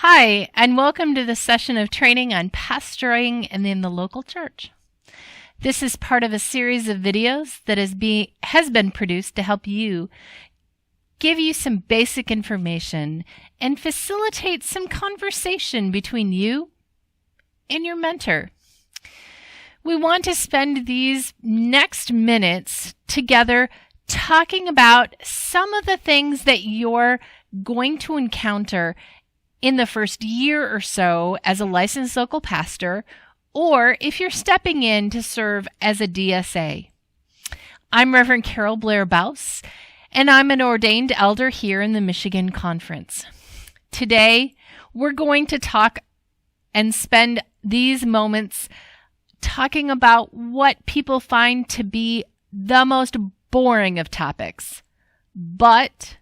Hi, and welcome to the session of training on pastoring in the local church. This is part of a series of videos that has been produced to help you give you some basic information and facilitate some conversation between you and your mentor. We want to spend these next minutes together talking about some of the things that you're going to encounter in the first year or so as a licensed local pastor, or if you're stepping in to serve as a DSA. I'm Reverend Carol Blair Bouse, and I'm an ordained elder here in the Michigan Conference. Today, we're going to talk and spend these moments talking about what people find to be the most boring of topics, but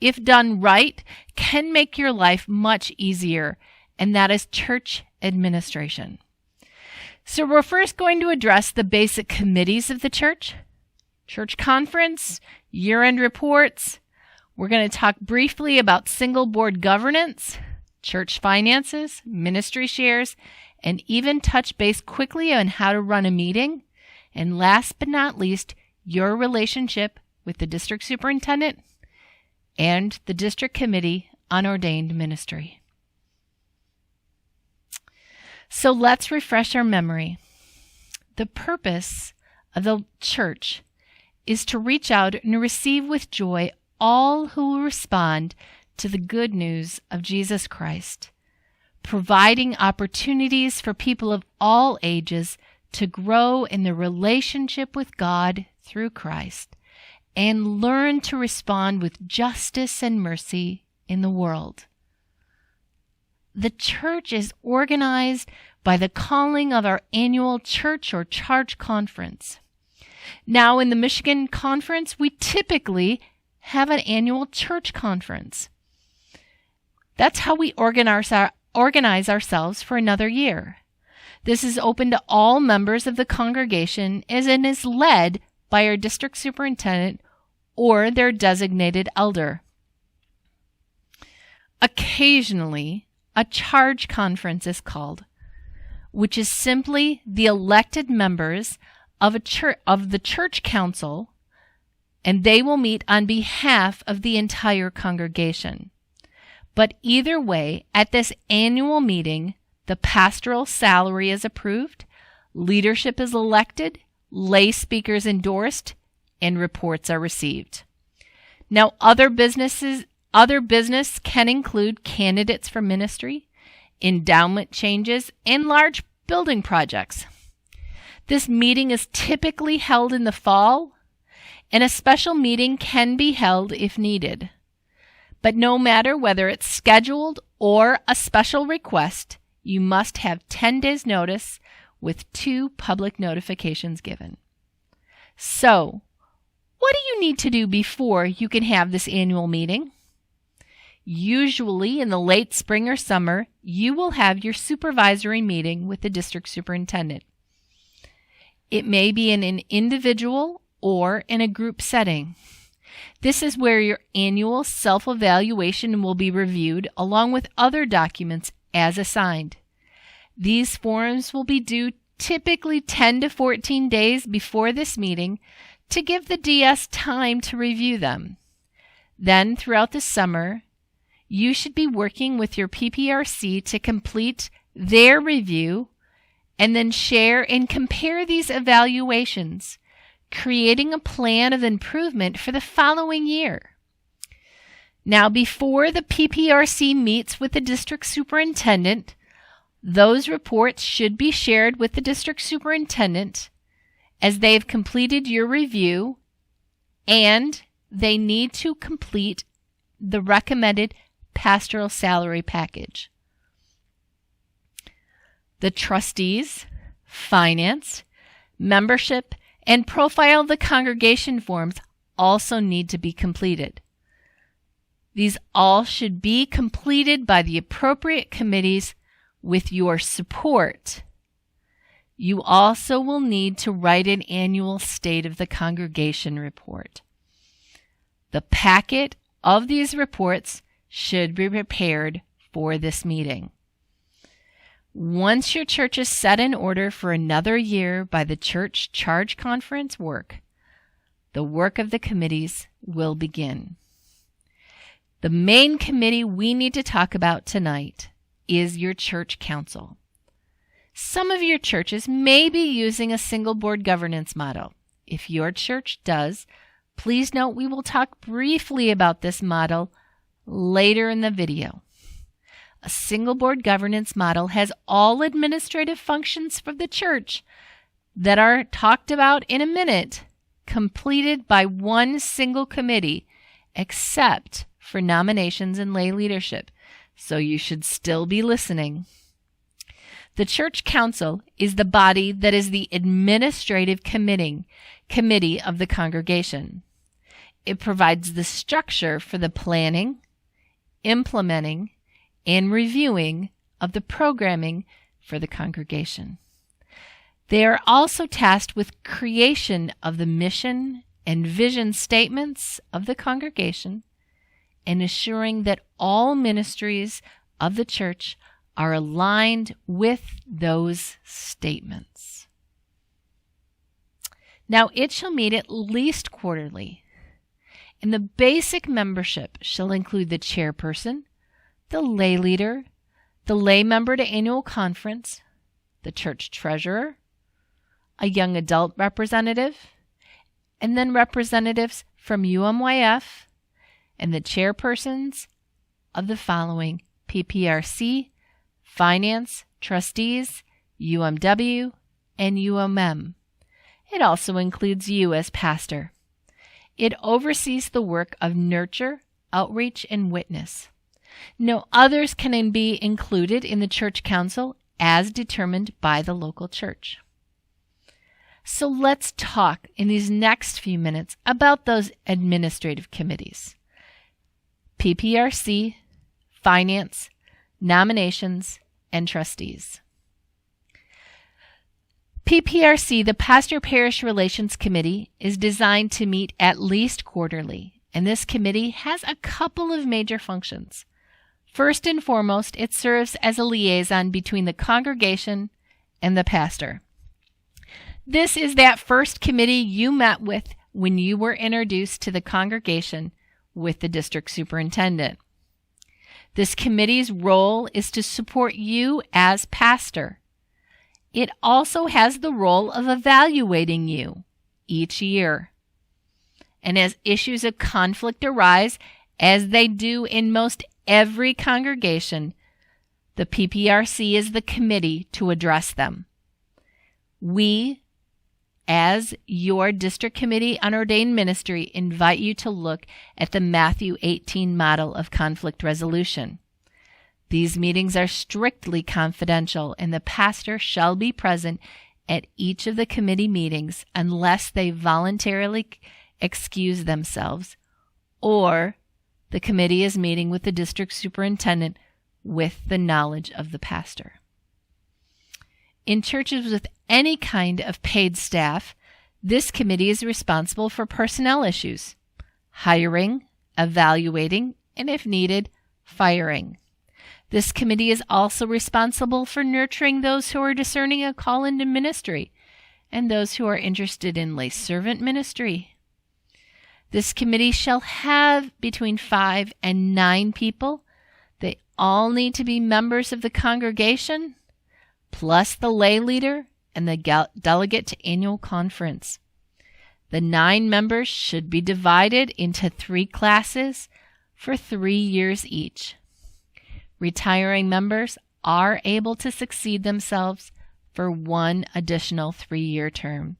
if done right, can make your life much easier, and that is church administration. So we're first going to address the basic committees of the church conference, year-end reports. We're going to talk briefly about single board governance, church finances, ministry shares, and even touch base quickly on how to run a meeting. And last but not least, your relationship with the district superintendent and the District Committee on Ordained Ministry. So let's refresh our memory. The purpose of the church is to reach out and receive with joy all who will respond to the good news of Jesus Christ, providing opportunities for people of all ages to grow in their relationship with God through Christ, and learn to respond with justice and mercy in the world. The church is organized by the calling of our annual church or charge conference. Now, in the Michigan Conference, we typically have an annual church conference. That's how we organize ourselves for another year. This is open to all members of the congregation and is led by our district superintendent or their designated elder. Occasionally, a charge conference is called, which is simply the elected members of the church council, and they will meet on behalf of the entire congregation. But either way, at this annual meeting, the pastoral salary is approved, leadership is elected, lay speakers endorsed, and reports are received. Now, other business can include candidates for ministry, endowment changes, and large building projects. This meeting is typically held in the fall, and a special meeting can be held if needed. But no matter whether it's scheduled or a special request, you must have 10 days notice with 2 public notifications given. So, what do you need to do before you can have this annual meeting? Usually in the late spring or summer, you will have your supervisory meeting with the district superintendent. It may be in an individual or in a group setting. This is where your annual self-evaluation will be reviewed along with other documents as assigned. These forms will be due typically 10 to 14 days before this meeting to give the DS time to review them. Then, throughout the summer, you should be working with your PPRC to complete their review and then share and compare these evaluations, creating a plan of improvement for the following year. Now, before the PPRC meets with the district superintendent, those reports should be shared with the district superintendent as they've completed your review, and they need to complete the recommended pastoral salary package. The trustees, finance, membership, and profile of the congregation forms also need to be completed. These all should be completed by the appropriate committees with your support. You also will need to write an annual State of the Congregation report. The packet of these reports should be prepared for this meeting. Once your church is set in order for another year by the church charge conference work, the work of the committees will begin. The main committee we need to talk about tonight is your church council. Some of your churches may be using a single board governance model. If your church does, please note we will talk briefly about this model later in the video. A single board governance model has all administrative functions for the church that are talked about in a minute, completed by one single committee, except for nominations and lay leadership. So you should still be listening. The church council is the body that is the administrative committee of the congregation. It provides the structure for the planning, implementing, and reviewing of the programming for the congregation. They are also tasked with creation of the mission and vision statements of the congregation and assuring that all ministries of the church are aligned with those statements. Now it shall meet at least quarterly, and the basic membership shall include the chairperson, the lay leader, the lay member to annual conference, the church treasurer, a young adult representative, and then representatives from UMYF, and the chairpersons of the following: PPRC, Finance, Trustees, UMW, and UMM. It also includes you as pastor. It oversees the work of nurture, outreach, and witness. No others can be included in the church council as determined by the local church. So let's talk in these next few minutes about those administrative committees: PPRC, Finance, Nominations, and Trustees. PPRC, the Pastor Parish Relations Committee, is designed to meet at least quarterly, and this committee has a couple of major functions. First and foremost, it serves as a liaison between the congregation and the pastor. This is that first committee you met with when you were introduced to the congregation with the district superintendent. This committee's role is to support you as pastor. It also has the role of evaluating you each year. And as issues of conflict arise, as they do in most every congregation, the PPRC is the committee to address them. We, as your district committee on ordained ministry, invite you to look at the Matthew 18 model of conflict resolution. These meetings are strictly confidential, and the pastor shall be present at each of the committee meetings unless they voluntarily excuse themselves or the committee is meeting with the district superintendent with the knowledge of the pastor. In churches with any kind of paid staff, this committee is responsible for personnel issues, hiring, evaluating, and if needed, firing. This committee is also responsible for nurturing those who are discerning a call into ministry and those who are interested in lay servant ministry. This committee shall have between 5 and 9 people. They all need to be members of the congregation, plus the lay leader and the delegate to annual conference. The 9 members should be divided into 3 classes for 3 years each. Retiring members are able to succeed themselves for 1 additional 3-year term.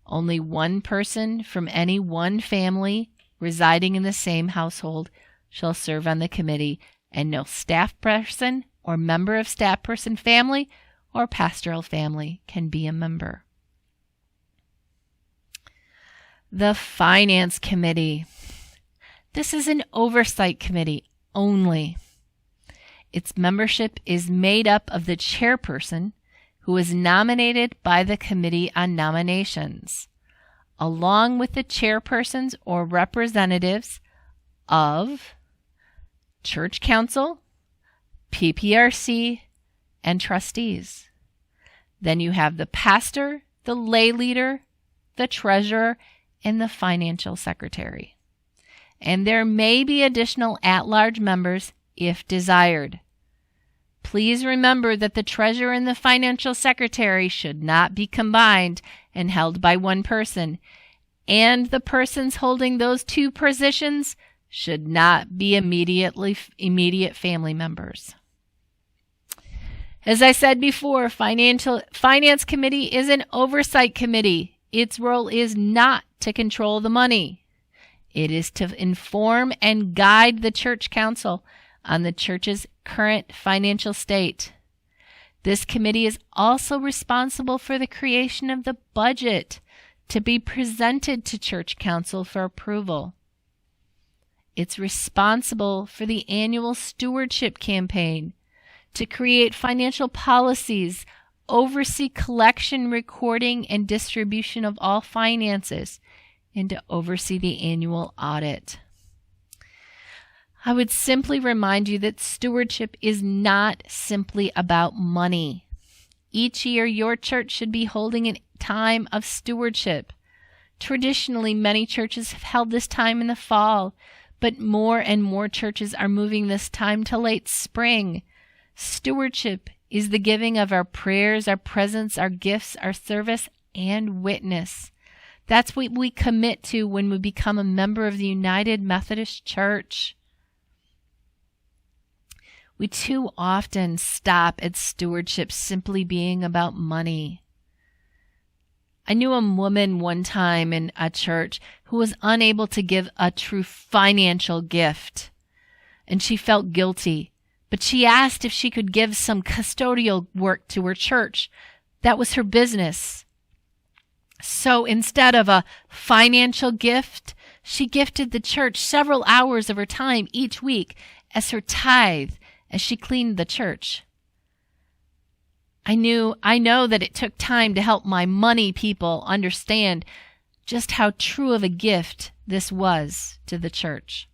Only 1 person from any one family residing in the same household shall serve on the committee, and no staff person or member of staff person family or pastoral family can be a member. The Finance Committee. This is an oversight committee only. Its membership is made up of the chairperson, who is nominated by the Committee on Nominations, along with the chairpersons or representatives of church council, PPRC, and trustees. Then you have the pastor, the lay leader, the treasurer, and the financial secretary. And there may be additional at-large members if desired. Please remember that the treasurer and the financial secretary should not be combined and held by one person, and the persons holding those two positions should not be immediate family members. As I said before, Finance Committee is an oversight committee. Its role is not to control the money. It is to inform and guide the church council on the church's current financial state. This committee is also responsible for the creation of the budget to be presented to church council for approval. It's responsible for the annual stewardship campaign, to create financial policies, oversee collection, recording, and distribution of all finances, and to oversee the annual audit. I would simply remind you that stewardship is not simply about money. Each year, your church should be holding a time of stewardship. Traditionally, many churches have held this time in the fall, but more and more churches are moving this time to late spring. Stewardship is the giving of our prayers, our presence, our gifts, our service, and witness. That's what we commit to when we become a member of the United Methodist Church. We too often stop at stewardship simply being about money. I knew a woman one time in a church who was unable to give a true financial gift, and she felt guilty. But she asked if she could give some custodial work to her church. That was her business. So instead of a financial gift, she gifted the church several hours of her time each week as her tithe as she cleaned the church. I know that it took time to help my money people understand just how true of a gift this was to the church.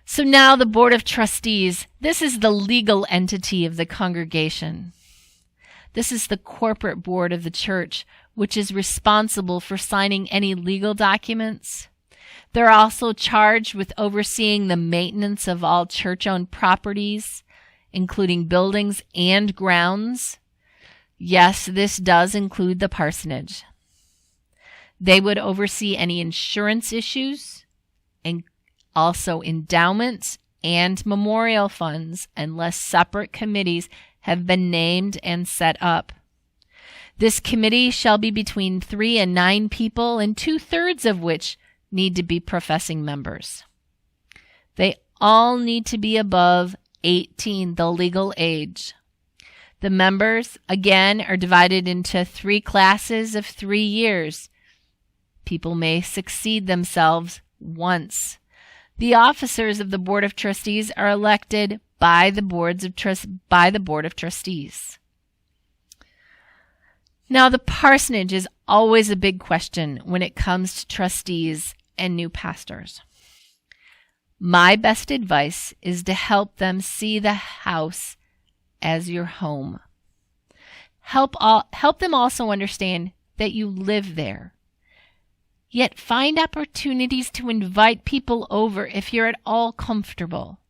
So now the Board of Trustees, this is the legal entity of the congregation. This is the corporate board of the church, which is responsible for signing any legal documents. They're also charged with overseeing the maintenance of all church-owned properties, including buildings and grounds. Yes, this does include the parsonage. They would oversee any insurance issues and also endowments and memorial funds, unless separate committees have been named and set up. This committee shall be between 3 and 9 people, and 2/3 of which need to be professing members. They all need to be above 18, the legal age. The members, again, are divided into 3 classes of 3 years. People may succeed themselves once. The officers of the Board of Trustees are elected by the Board of Trustees. Now, the parsonage is always a big question when it comes to trustees and new pastors. My best advice is to help them see the house as your home. Help them also understand that you live there. Yet find opportunities to invite people over if you're at all comfortable.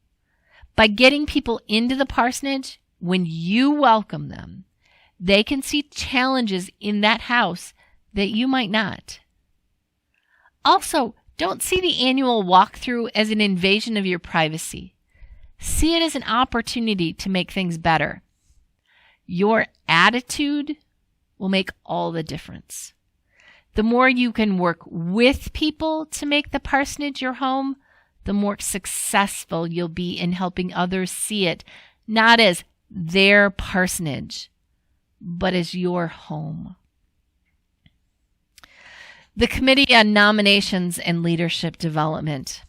By getting people into the parsonage, when you welcome them, they can see challenges in that house that you might not. Also, don't see the annual walkthrough as an invasion of your privacy. See it as an opportunity to make things better. Your attitude will make all the difference. The more you can work with people to make the parsonage your home, the more successful you'll be in helping others see it, not as their parsonage, but as your home. The Committee on Nominations and Leadership Development.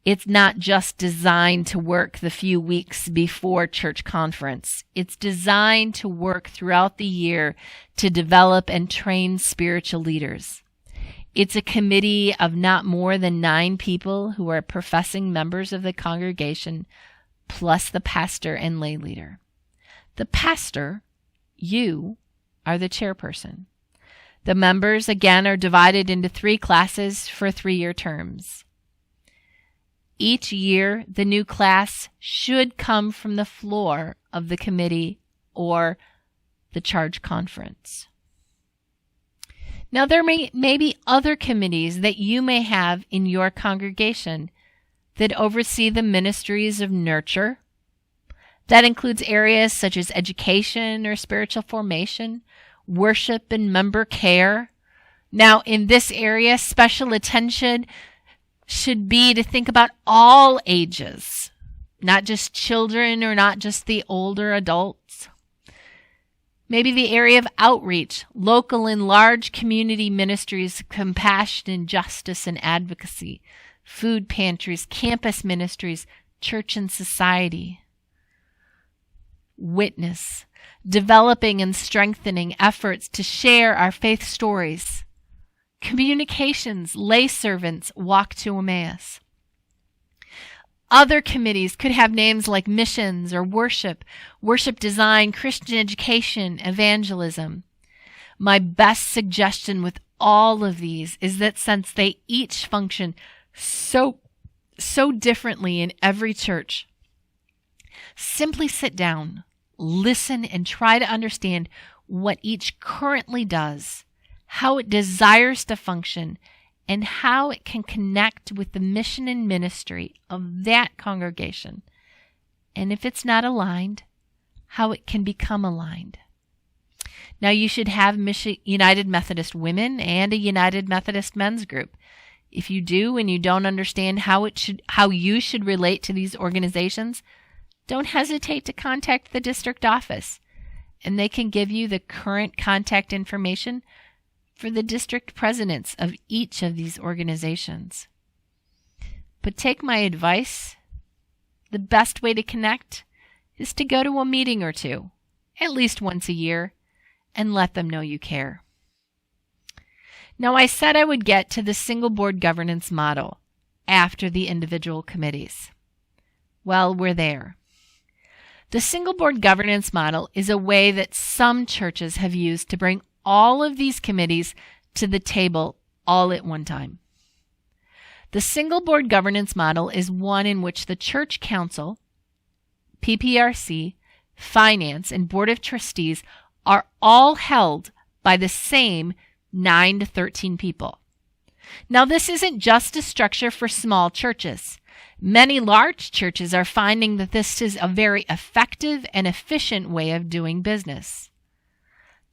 It's not just designed to work the few weeks before church conference. It's designed to work throughout the year to develop and train spiritual leaders. It's a committee of not more than 9 people who are professing members of the congregation, plus the pastor and lay leader. The pastor, you, are the chairperson. The members, again, are divided into 3 classes for 3-year terms. Each year, the new class should come from the floor of the committee or the charge conference. Now, there may be other committees that you may have in your congregation that oversee the ministries of nurture. That includes areas such as education or spiritual formation, worship and member care. Now, in this area, special attention should be to think about all ages, not just children or not just the older adults. Maybe the area of outreach, local and large community ministries, compassion and justice and advocacy, food pantries, campus ministries, church and society. Witness, developing and strengthening efforts to share our faith stories. Communications, lay servants, walk to Emmaus. Other committees could have names like missions or worship, worship design, Christian education, evangelism. My best suggestion with all of these is that since they each function so differently in every church, simply sit down, listen, and try to understand what each currently does, how it desires to function, and how it can connect with the mission and ministry of that congregation. And if it's not aligned, how it can become aligned. Now, you should have United Methodist Women and a United Methodist Men's group. If you do and you don't understand how you should relate to these organizations, don't hesitate to contact the district office, and they can give you the current contact information for the district presidents of each of these organizations. But take my advice. The best way to connect is to go to a meeting or two, at least once a year, and let them know you care. Now, I said I would get to the single board governance model after the individual committees. Well, we're there. The single board governance model is a way that some churches have used to bring all of these committees to the table all at one time. The single board governance model is one in which the church council, PPRC, finance, and board of trustees are all held by the same 9 to 13 people. Now, this isn't just a structure for small churches. Many large churches are finding that this is a very effective and efficient way of doing business.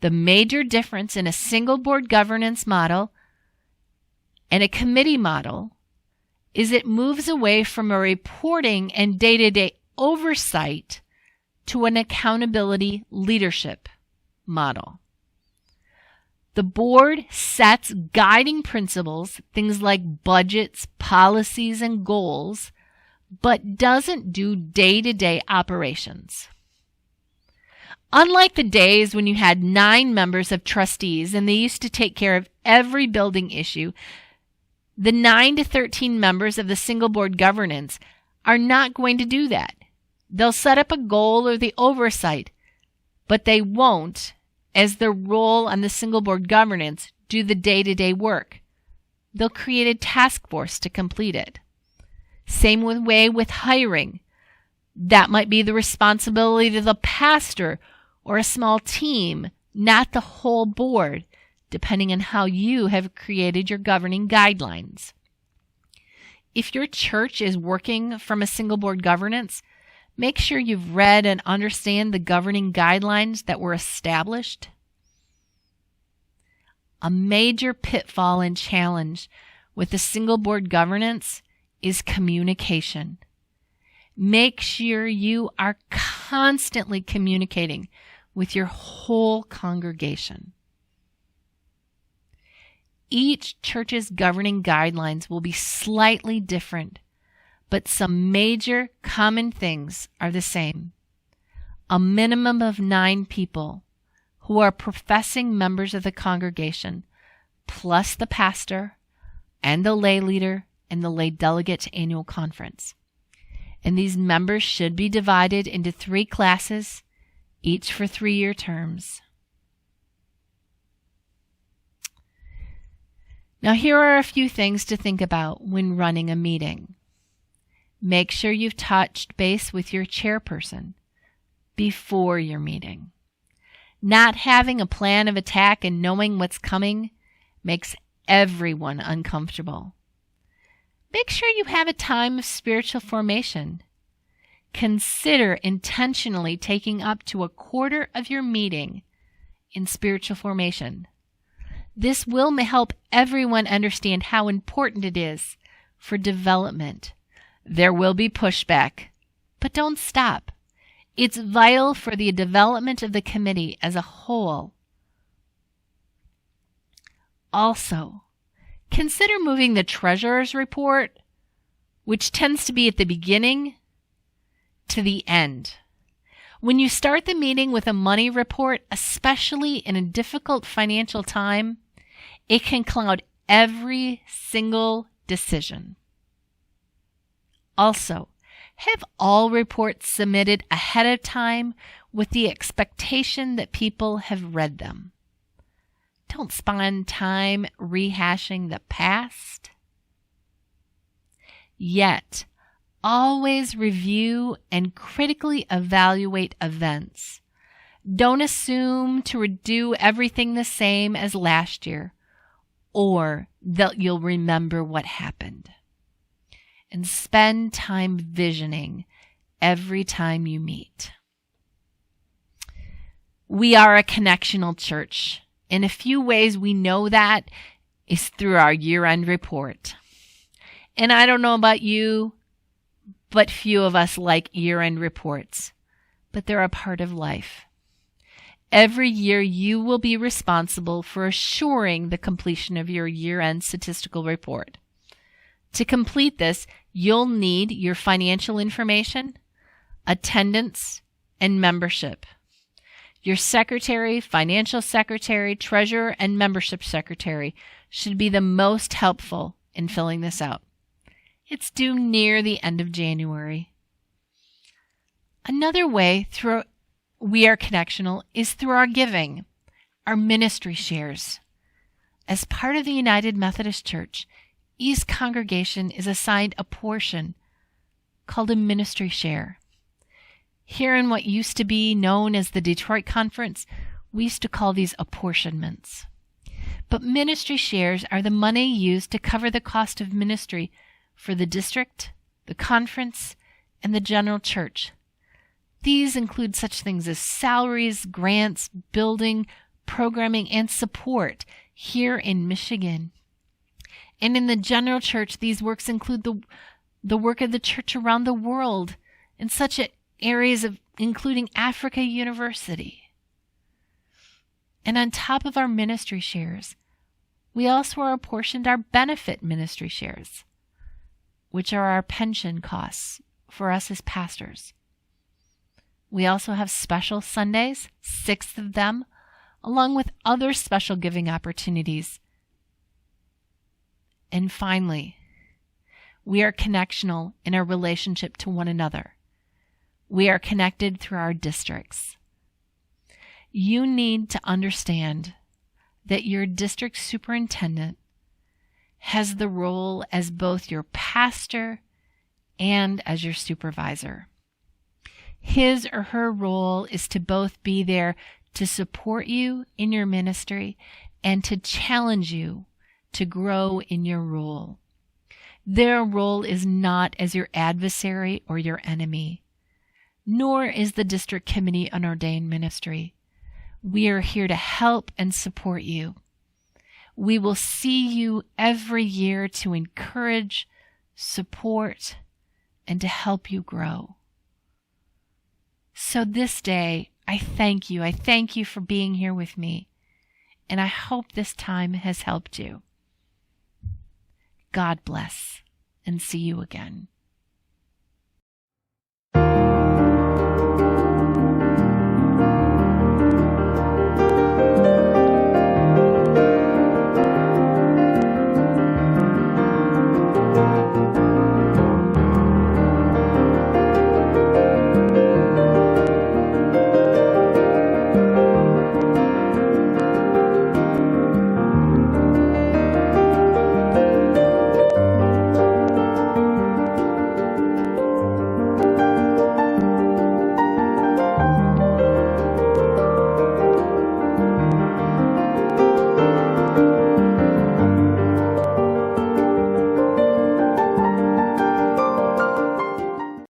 The major difference in a single board governance model and a committee model is it moves away from a reporting and day-to-day oversight to an accountability leadership model. The board sets guiding principles, things like budgets, policies, and goals, but doesn't do day-to-day operations. Unlike the days when you had 9 members of trustees and they used to take care of every building issue, the 9 to 13 members of the single board governance are not going to do that. They'll set up a goal or the oversight, but they won't, as their role on the single board governance, do the day-to-day work. They'll create a task force to complete it. Same way with hiring. That might be the responsibility of the pastor or a small team, not the whole board, depending on how you have created your governing guidelines. If your church is working from a single board governance, make sure you've read and understand the governing guidelines that were established. A major pitfall and challenge with the single board governance is communication. Make sure you are constantly communicating with your whole congregation. Each church's governing guidelines will be slightly different, but some major common things are the same. A minimum of 9 people who are professing members of the congregation, plus the pastor and the lay leader and the lay delegate to annual conference. And these members should be divided into 3 classes, each for 3-year terms. Now, here are a few things to think about when running a meeting. Make sure you've touched base with your chairperson before your meeting. Not having a plan of attack and knowing what's coming makes everyone uncomfortable. Make sure you have a time of spiritual formation. Consider intentionally taking up to a quarter of your meeting in spiritual formation. This will help everyone understand how important it is for development. There will be pushback, but don't stop. It's vital for the development of the committee as a whole. Also, consider moving the treasurer's report, which tends to be at the beginning, to the end. When you start the meeting with a money report, especially in a difficult financial time, it can cloud every single decision. Also, have all reports submitted ahead of time with the expectation that people have read them. Don't spend time rehashing the past. Yet, always review and critically evaluate events. Don't assume to do everything the same as last year, or that you'll remember what happened. And spend time visioning every time you meet. We are a connectional church. In a few ways we know that is through our year-end report. And I don't know about you, but few of us like year-end reports. But they're a part of life. Every year you will be responsible for assuring the completion of your year-end statistical report. To complete this, you'll need your financial information, attendance, and membership. Your secretary, financial secretary, treasurer, and membership secretary should be the most helpful in filling this out. It's due near the end of January. Another way we are connectional is through our giving, our ministry shares. As part of the United Methodist Church, East Congregation is assigned a portion called a ministry share. Here in what used to be known as the Detroit Conference, we used to call these apportionments. But ministry shares are the money used to cover the cost of ministry for the district, the conference, and the general church. These include such things as salaries, grants, building, programming, and support here in Michigan. And in the general church, these works include the work of the church around the world in such areas of including Africa University. And on top of our ministry shares, we also are apportioned our benefit ministry shares, which are our pension costs for us as pastors. We also have special Sundays, 6 of them, along with other special giving opportunities. And finally, we are connectional in our relationship to one another. We are connected through our districts. You need to understand that your district superintendent has the role as both your pastor and as your supervisor. His or her role is to both be there to support you in your ministry and to challenge you to grow in your role. Their role is not as your adversary or your enemy, nor is the district committee an ordained ministry. We are here to help and support you. We will see you every year to encourage, support, and to help you grow. So this day, I thank you. I thank you for being here with me, and I hope this time has helped you. God bless, and see you again.